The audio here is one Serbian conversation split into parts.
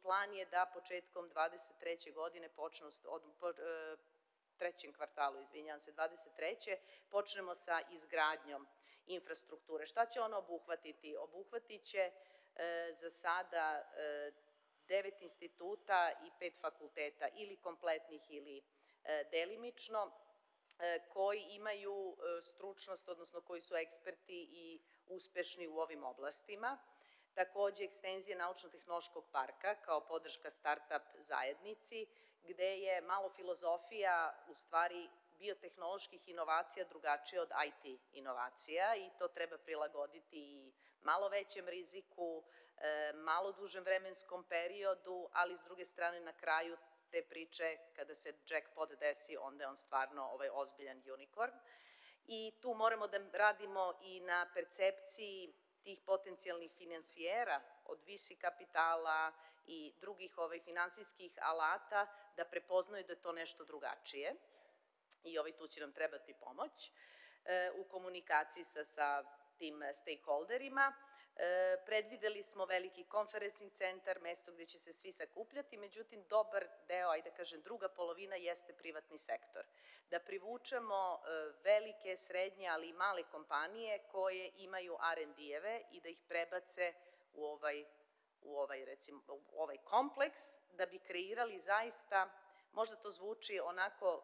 plan je da početkom 23. godine počnu, trećem kvartalu, izvinjavam se, 23. počnemo sa izgradnjom infrastrukture. Šta će ona obuhvatiti? Obuhvatit će za sada 9 instituta i 5 fakulteta, ili kompletnih ili delimično, koji imaju stručnost, odnosno koji su eksperti i uspešni u ovim oblastima. Takođe, ekstenzija naučno-tehnološkog parka kao podrška start-up zajednici, gde je malo filozofija u stvari biotehnoloških inovacija drugačija od IT inovacija i to treba prilagoditi i malo većem riziku, malo dužem vremenskom periodu, ali s druge strane na kraju te priče, kada se jackpot desi, onda je on stvarno ozbiljan unicorn. I tu moramo da radimo i na percepciji tih potencijalnih finansijera od VC kapitala i drugih finansijskih alata da prepoznaju da je to nešto drugačije i tu će nam trebati pomoć u komunikaciji sa tim stakeholderima. Predvideli smo veliki konferencing centar, mesto gde će se svi sakupljati, međutim dobar deo, ajde kažem druga polovina, jeste privatni sektor. Da privučemo velike, srednje, ali i male kompanije koje imaju R&D-eve i da ih prebace u ovaj kompleks, da bi kreirali zaista, možda to zvuči onako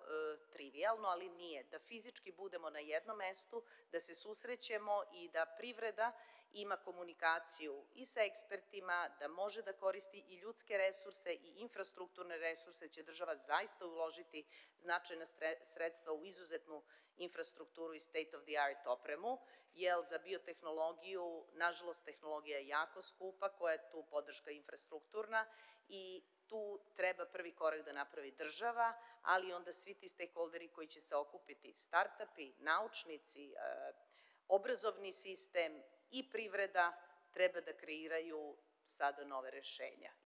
trivijalno, ali nije, da fizički budemo na jednom mestu, da se susrećemo i da privreda ima komunikaciju i sa ekspertima, da može da koristi i ljudske resurse i infrastrukturne resurse, će država zaista uložiti značajna sredstva u izuzetnu infrastrukturu i state of the art opremu, jer za biotehnologiju, nažalost, tehnologija je jako skupa, koja je tu podrška infrastrukturna i tu treba prvi korak da napravi država, ali onda svi ti stakeholderi koji će se okupiti, start-upi, naučnici, obrazovni sistem i privreda treba da kreiraju sada nove rešenja.